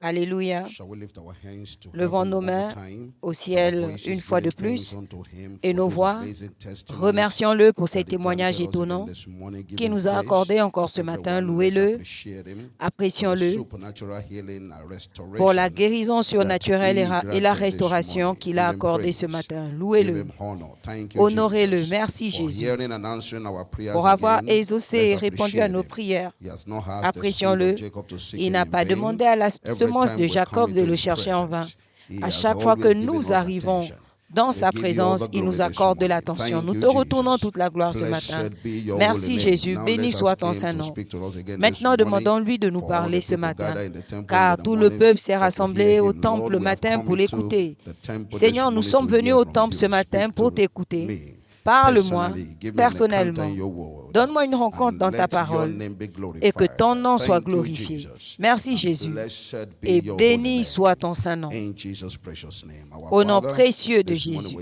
Alléluia. Levons nos mains au ciel une fois de plus et nos voix. Remercions-le pour ces témoignages étonnants qu'il nous a accordés encore ce matin. Louez-le, apprécions-le pour la guérison surnaturelle et la restauration qu'il a accordée ce matin. Louez-le, honorez-le. Merci Jésus pour avoir exaucé et répondu à nos prières. Apprécions-le. Il n'a pas demandé à la semence de Jacob de le chercher en vain. À chaque fois que nous arrivons dans sa présence, il nous accorde de l'attention. Nous te retournons toute la gloire ce matin. Merci Jésus, béni soit ton Saint-Nom. Maintenant, demandons-lui de nous parler ce matin, car tout le peuple s'est rassemblé au temple le matin pour l'écouter. Seigneur, nous sommes venus au temple ce matin pour t'écouter. Parle-moi personnellement. Donne-moi une rencontre dans ta parole et que ton nom soit glorifié. Merci Jésus et béni soit ton Saint-Nom. Au nom précieux de Jésus.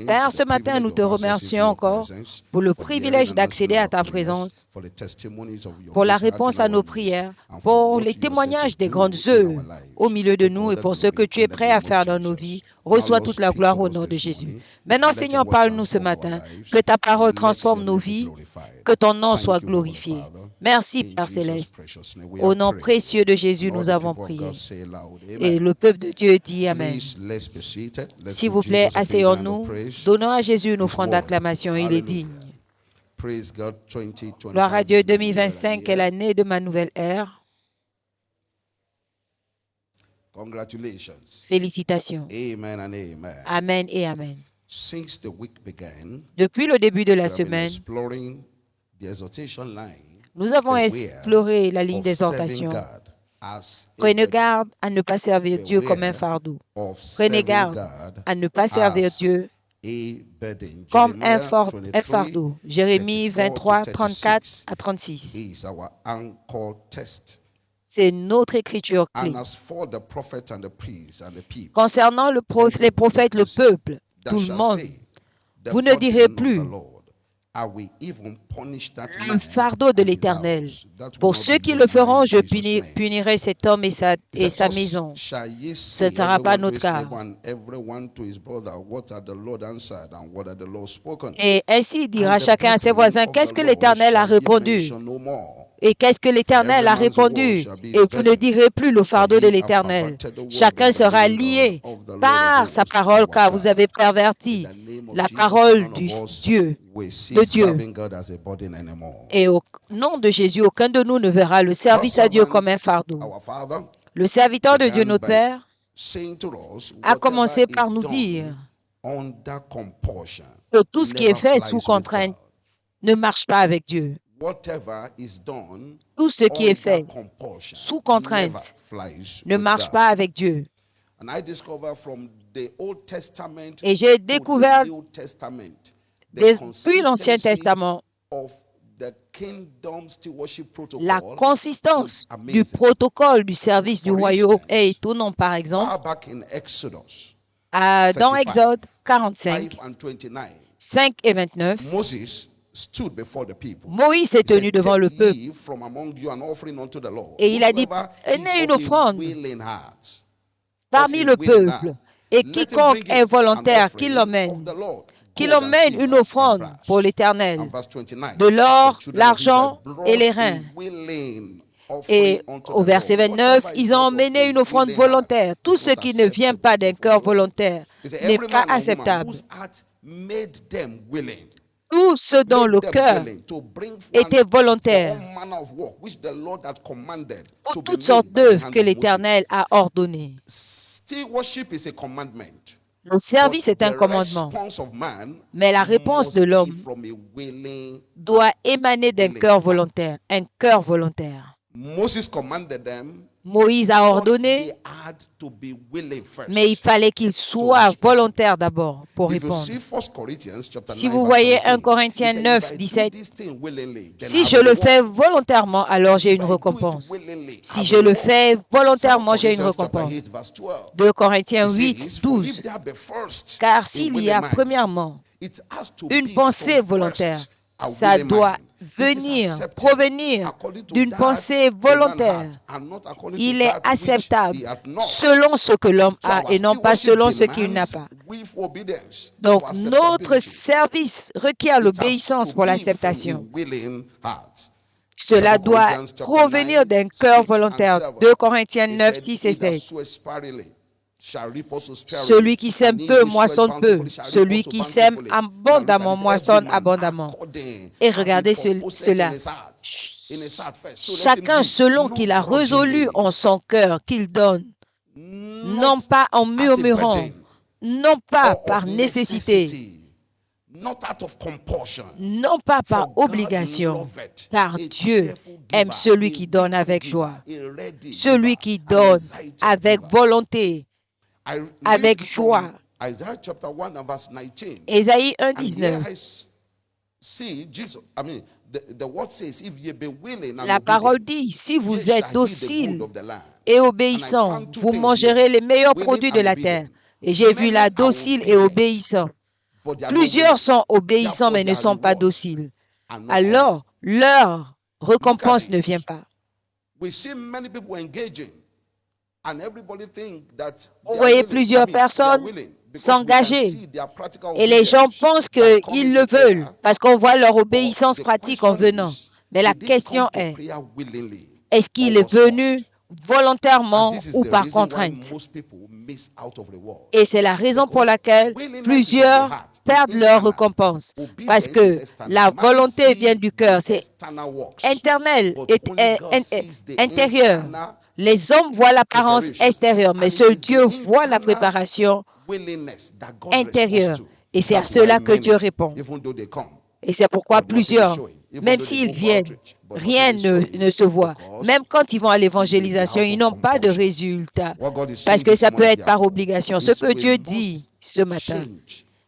Père, ce matin, nous te remercions encore pour le privilège d'accéder à ta présence, pour la réponse à nos prières, pour les témoignages des grandes œuvres au milieu de nous et pour ce que tu es prêt à faire dans nos vies. Reçois toute la gloire au nom de Jésus. Maintenant, Seigneur, parle-nous ce matin. Que ta parole transforme nos vies, que ton nom soit glorifié. Merci, Père Céleste. Au nom précieux de Jésus, nous avons prié. Et le peuple de Dieu dit Amen. S'il vous plaît, asseyons-nous. Donnons à Jésus une offrande d'acclamation. Il est digne. Gloire à Dieu, 2025 est l'année de ma nouvelle ère. Félicitations. Amen et Amen. Depuis le début de la semaine, nous avons exploré la ligne d'exhortation. Prenez garde à ne pas servir Dieu comme un fardeau. Prenez garde à ne pas servir Dieu comme un fardeau. Jérémie 23, 34 à 36. C'est notre écriture clé. Concernant les prophètes, le peuple, tout le monde, vous ne direz plus un fardeau de l'Éternel. Pour ceux qui le feront, je punirai cet homme et sa maison. Ce ne sera pas notre cas. Et ainsi dira chacun à ses voisins, qu'est-ce que l'Éternel a répondu? Et qu'est-ce que l'Éternel a répondu? Et vous ne direz plus le fardeau de l'Éternel. Chacun sera lié par sa parole, car vous avez perverti la parole de Dieu. Et au nom de Jésus, aucun de nous ne verra le service à Dieu comme un fardeau. Le serviteur de Dieu, notre Père, a commencé par nous dire que tout ce qui est fait sous contrainte ne marche pas avec Dieu. Tout ce qui est fait sous contrainte ne marche pas avec Dieu. Et j'ai découvert depuis l'Ancien Testament la consistance du protocole du service du royaume est étonnant. Par exemple, dans Exode 45, 5 et 29, Moïse est tenu devant le peuple et il a dit, prenez une offrande parmi le peuple et quiconque est volontaire, qu'il l'emmène une offrande pour l'Éternel, de l'or, l'argent et les reins. Et au verset 29, ils ont emmené une offrande volontaire. Tout ce qui ne vient pas d'un cœur volontaire n'est pas acceptable. Tout ce dont le cœur était volontaire pour toutes sortes d'œuvres que l'Éternel a ordonnées. Le service est un commandement, mais la réponse de l'homme doit émaner d'un cœur volontaire, un cœur volontaire. Moïse a ordonné, mais il fallait qu'il soit volontaire d'abord pour répondre. Si vous voyez 1 Corinthiens 9, 17, si je le fais volontairement, alors j'ai une récompense. Si je le fais volontairement, j'ai une récompense. 2 Corinthiens 8, 12. Car s'il y a premièrement une pensée volontaire, ça doit provenir d'une pensée volontaire. Il est acceptable selon ce que l'homme a et non pas selon ce qu'il n'a pas. Donc, notre service requiert l'obéissance pour l'acceptation. Cela doit provenir d'un cœur volontaire. 2 Corinthiens 9, 6 et 7. Celui qui sème peu moissonne peu. Celui qui sème abondamment moissonne abondamment. Et regardez cela. Chacun selon qu'il a résolu en son cœur qu'il donne, non pas en murmurant, non pas par nécessité, non pas par obligation, car Dieu aime celui qui donne avec joie, celui qui donne avec volonté, avec joie. Ésaïe 1, 19. La parole dit, si vous êtes docile et obéissant, vous mangerez les meilleurs produits de la terre. Et j'ai vu là docile et obéissant. Plusieurs sont obéissants mais ne sont pas dociles. Alors, leur récompense ne vient pas. Vous voyez plusieurs personnes s'engager et les gens pensent qu'ils le veulent parce qu'on voit leur obéissance pratique en venant. Mais la question est-ce qu'il est venu volontairement ou par contrainte? Et c'est la raison pour laquelle plusieurs perdent leur récompense. Parce que la volonté vient du cœur, c'est intérieur. Les hommes voient l'apparence extérieure, mais seul Dieu voit la préparation intérieure. Et c'est à cela que Dieu répond. Et c'est pourquoi plusieurs, même s'ils viennent, rien ne se voit. Même quand ils vont à l'évangélisation, ils n'ont pas de résultat. Parce que ça peut être par obligation. Ce que Dieu dit ce matin,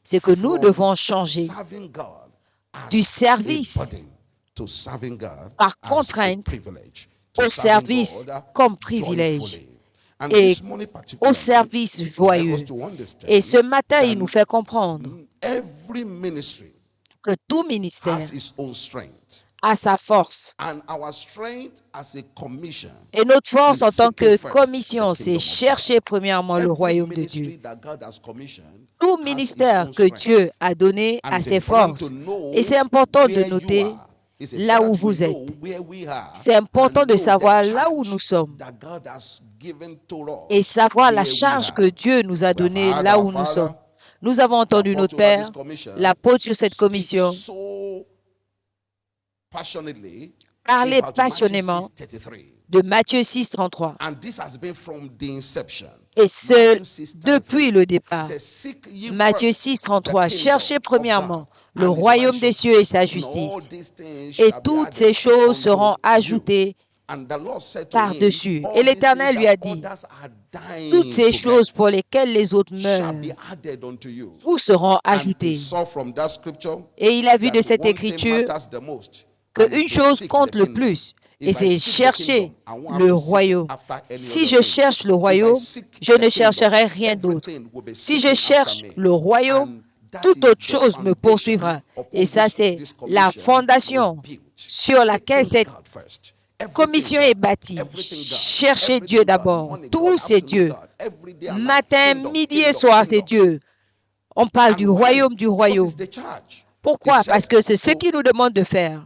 c'est que nous devons changer du service par contrainte au service comme privilège et au service joyeux. Et ce matin, il nous fait comprendre que tout ministère a sa force. Et notre force en tant que commission, c'est chercher premièrement le royaume de Dieu. Tout ministère que Dieu a donné a ses forces. Et c'est important de noter là où vous êtes. C'est important de savoir là où nous sommes et savoir la charge que Dieu nous a donnée là où nous sommes. Nous avons entendu notre Père, l'apôtre sur cette commission, parler passionnément de Matthieu 6, 33. Et ce, depuis le départ, Matthieu 6, 33, cherchez premièrement le royaume des cieux et sa justice, et toutes ces choses seront ajoutées par-dessus. Et l'Éternel lui a dit, toutes ces choses pour lesquelles les autres meurent vous seront ajoutées. Et il a vu de cette écriture qu'une chose compte le plus, et c'est chercher le royaume. Si je cherche le royaume, je ne chercherai rien d'autre. Si je cherche le royaume, toute autre chose me poursuivra. Et ça, c'est la fondation sur laquelle cette commission est bâtie. Cherchez Dieu d'abord. Tout, c'est Dieu. Matin, midi et soir, c'est Dieu. On parle du royaume, du royaume. Pourquoi? Parce que c'est ce qu'il nous demande de faire.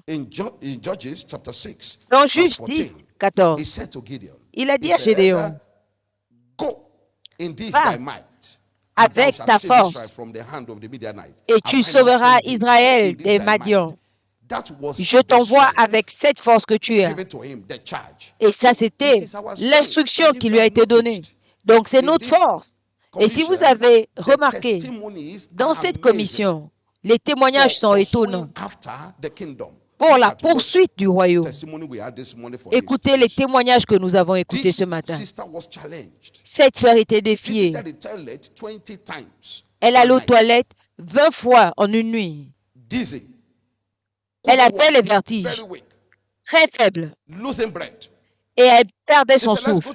Dans Juge 6, 14, il a dit à Gédéon, va avec ta force et tu sauveras Israël des Madians. Je t'envoie avec cette force que tu as. Et ça, c'était l'instruction qui lui a été donnée. Donc, c'est notre force. Et si vous avez remarqué, dans cette commission, les témoignages sont étonnants pour la poursuite du royaume. Écoutez les témoignages que nous avons écoutés ce matin. Cette sœur était défiée. Elle allait aux toilettes 20 fois en une nuit. Elle avait les vertiges, très faible. Et elle perdait son souffle.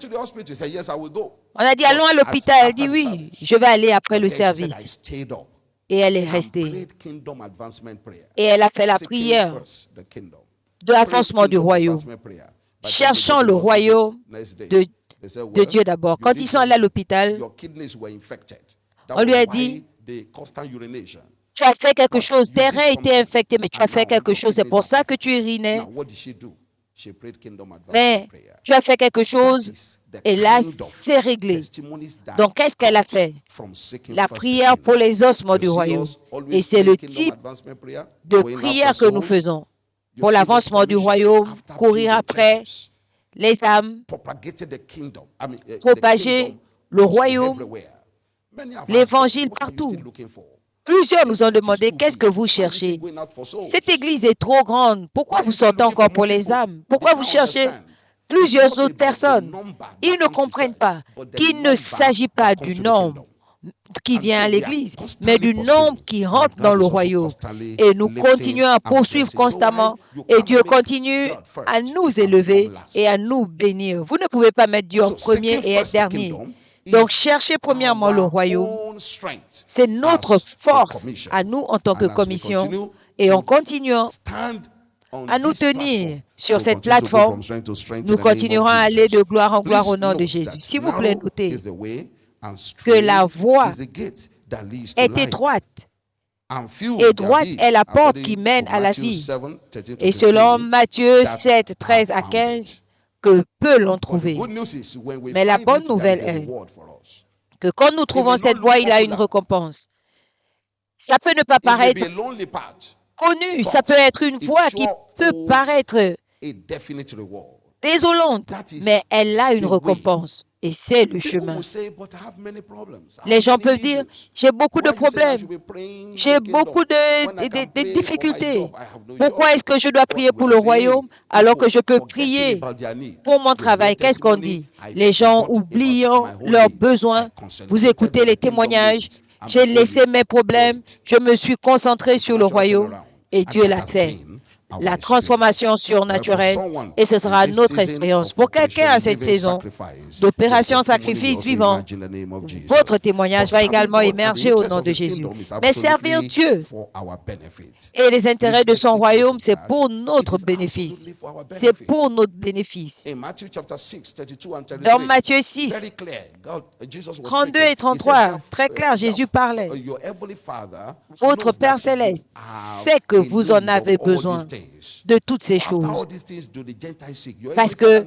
On a dit, allons à l'hôpital. Elle dit, oui, je vais aller après le service. Et elle est restée. Et elle a fait la prière de l'avancement du royaume, cherchant le royaume de Dieu d'abord. Quand ils sont allés à l'hôpital, on lui a dit, tu as fait quelque chose, tes reins étaient infectés, mais tu as fait quelque chose, c'est pour ça que tu urinais. Mais tu as fait quelque chose et là, c'est réglé. Donc, qu'est-ce qu'elle a fait? La prière pour les ossements du royaume. Et c'est le type de prière que nous faisons pour l'avancement du royaume, courir après les âmes, propager le royaume, l'évangile partout. Plusieurs nous ont demandé, qu'est-ce que vous cherchez? Cette église est trop grande. Pourquoi vous sortez encore pour les âmes? Pourquoi vous cherchez plusieurs autres personnes? Ils ne comprennent pas qu'il ne s'agit pas du nombre qui vient à l'église, mais du nombre qui rentre dans le royaume. Et nous continuons à poursuivre constamment et Dieu continue à nous élever et à nous bénir. Vous ne pouvez pas mettre Dieu en premier et être dernier. Donc, cherchez premièrement le royaume. C'est notre force à nous en tant que commission. Et en continuant à nous tenir sur cette plateforme, nous continuerons à aller de gloire en gloire au nom de Jésus. S'il vous plaît, notez que la voie est étroite. Et droite est la porte qui mène à la vie. Et selon Matthieu 7, 13 à 15, que peu l'ont trouvé. Mais la bonne nouvelle est que quand nous trouvons cette voie, il y a une récompense. Ça peut ne pas paraître connu, ça peut être une voie qui peut paraître désolante, mais elle a une récompense. Et c'est le chemin. Les gens peuvent dire, j'ai beaucoup de problèmes, j'ai beaucoup de difficultés. Pourquoi est-ce que je dois prier pour le royaume alors que je peux prier pour mon travail? Qu'est-ce qu'on dit? Les gens oubliant leurs besoins. Vous écoutez les témoignages. J'ai laissé mes problèmes. Je me suis concentré sur le royaume et Dieu l'a fait. La transformation surnaturelle, et ce sera notre expérience. Pour quelqu'un à cette saison d'opération sacrifice vivant, votre témoignage va également émerger au nom de Jésus. Mais servir Dieu et les intérêts de son royaume, c'est pour notre bénéfice. C'est pour notre bénéfice. Dans Matthieu 6, 32 et 33, très clair, Jésus parlait. Votre Père céleste sait que vous en avez besoin de toutes ces choses. Parce que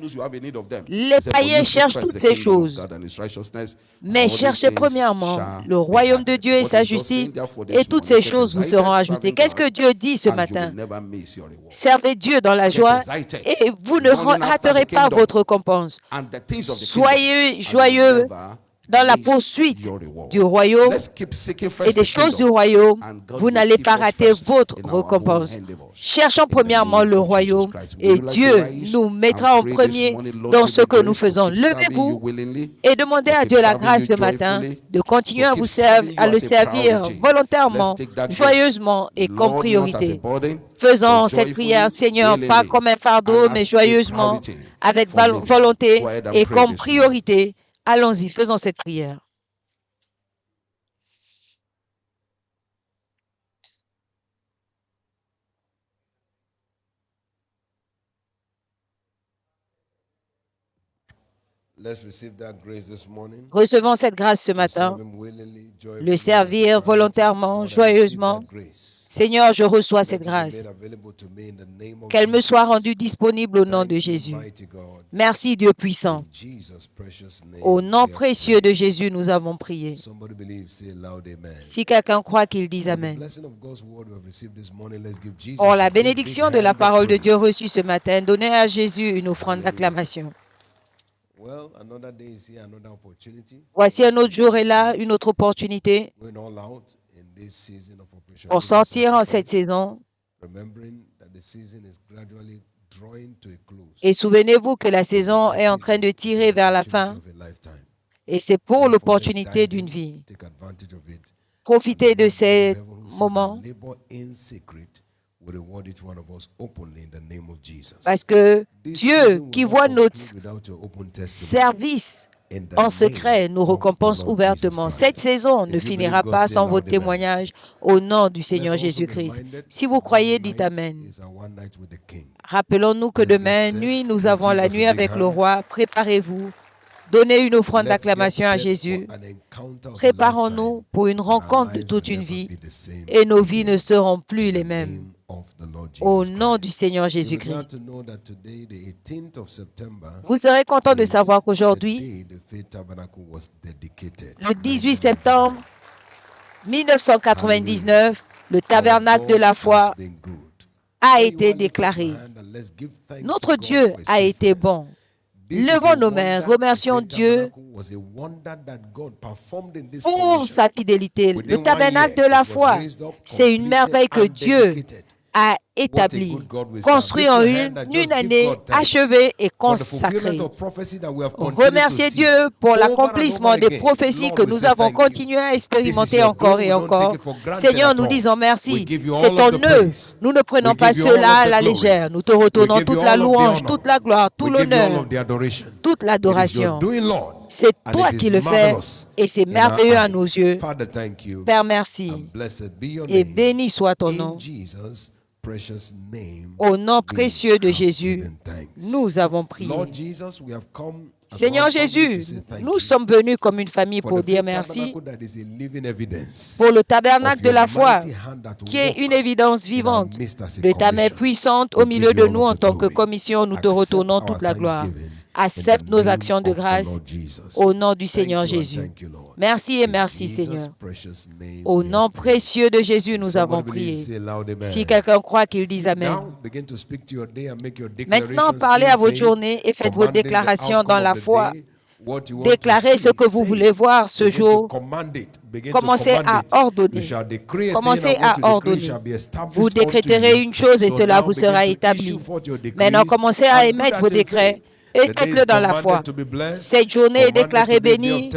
les païens cherchent toutes ces choses. Mais cherchez premièrement le royaume de Dieu et sa justice, et toutes ces choses vous seront ajoutées. Qu'est-ce que Dieu dit ce matin? Servez Dieu dans la joie et vous ne raterez pas votre récompense. Soyez joyeux dans la poursuite du royaume et des choses du royaume, vous n'allez pas rater votre récompense. Cherchons premièrement le royaume et Dieu nous mettra en premier dans ce que nous faisons. Levez-vous et demandez à Dieu la grâce ce matin de continuer à le servir volontairement, joyeusement et comme priorité. Faisons cette prière, Seigneur, pas comme un fardeau, mais joyeusement, avec volonté et comme priorité. Allons-y, faisons cette prière. Recevons cette grâce ce matin, le servir volontairement, joyeusement. Seigneur, je reçois cette grâce. Qu'elle me soit rendue disponible au nom de Jésus. Merci Dieu puissant. Au nom précieux de Jésus, nous avons prié. Si quelqu'un croit qu'il dise Amen. Pour la bénédiction de la parole de Dieu reçue ce matin, donnez à Jésus une offrande d'acclamation. Voici un autre jour est là, une autre opportunité pour sortir en cette saison. Et souvenez-vous que la saison est en train de tirer vers la fin. Et c'est pour l'opportunité d'une vie. Profitez de ces moments. Parce que Dieu qui voit notre service en secret nous récompense ouvertement. Cette saison ne finira pas sans vos témoignages au nom du Seigneur Jésus-Christ. Si vous croyez, dites Amen. Rappelons-nous que demain nuit, nous avons la nuit avec le roi. Préparez-vous. Donnez une offrande d'acclamation à Jésus. Préparons-nous pour une rencontre de toute une vie et nos vies ne seront plus les mêmes. Au nom du Seigneur Jésus-Christ. Vous serez content de savoir qu'aujourd'hui, le 18 septembre 1999, le tabernacle de la foi a été déclaré. Notre Dieu a été bon. Levons nos mains, remercions Dieu pour sa fidélité. Le tabernacle de la foi, c'est une merveille que Dieu a établi, construit en une année, achevé et consacré. Remerciez Dieu pour l'accomplissement des prophéties que nous avons continué à expérimenter encore et encore. Seigneur, nous disons merci. C'est ton œuvre. Nous ne prenons pas cela à la légère. Nous te retournons toute la louange, toute la gloire, tout l'honneur, toute l'adoration. C'est toi qui le fais et c'est merveilleux à nos yeux. Père, merci. Et béni soit ton nom. Au nom précieux de Jésus, nous avons prié. Seigneur Jésus, nous sommes venus comme une famille pour dire merci pour le tabernacle de la foi, qui est une évidence vivante de ta main puissante au milieu de nous en tant que commission. Nous te retournons toute la gloire. Accepte nos actions de grâce au nom du Seigneur Jésus. Merci et merci Seigneur. Au nom précieux de Jésus, nous avons prié. Si quelqu'un croit qu'il dise Amen. Maintenant, parlez à votre journée et faites vos déclarations dans la foi. Déclarez ce que vous voulez voir ce jour. Commencez à ordonner. Commencez à ordonner. Vous décréterez une chose et cela vous sera établi. Maintenant, commencez à émettre vos décrets. Et faites-le dans la foi. Cette journée est déclarée bénie,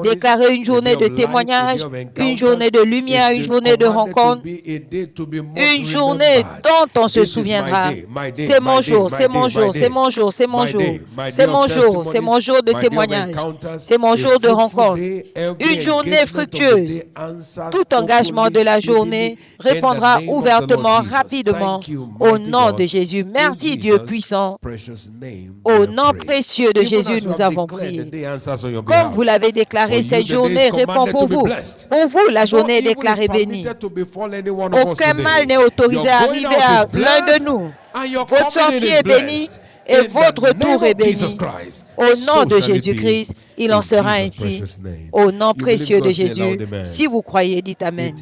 déclarée une journée de témoignage, une journée de lumière, une journée de rencontre, une journée dont on se souviendra. C'est mon jour, c'est mon jour, c'est mon jour, c'est mon jour, c'est mon jour, c'est mon jour de témoignage, c'est mon jour de rencontre. Une journée fructueuse. Tout engagement de la journée répondra ouvertement, rapidement, au nom de Jésus. Merci Dieu puissant. Au nom précieux de Jésus, nous avons prié. Comme vous l'avez déclaré, cette journée répond pour vous. Pour vous, la journée est déclarée bénie. Aucun mal n'est autorisé à arriver à l'un de nous. Votre sortie est bénie et votre retour est béni. Au nom de Jésus-Christ, il en sera ainsi. Au nom précieux de Jésus, si vous croyez, dites Amen.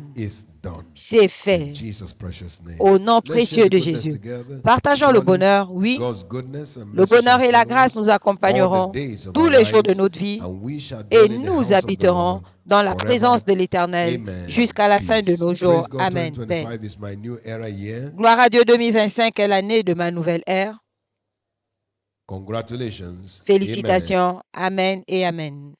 C'est fait. Au nom précieux de Jésus. Partageons le bonheur, oui. Le bonheur et la grâce nous accompagneront tous les jours de notre vie et nous habiterons dans la présence de l'Éternel jusqu'à la fin de nos jours. Amen. Père. Gloire à Dieu, 2025 est l'année de ma nouvelle ère. Félicitations. Amen et Amen.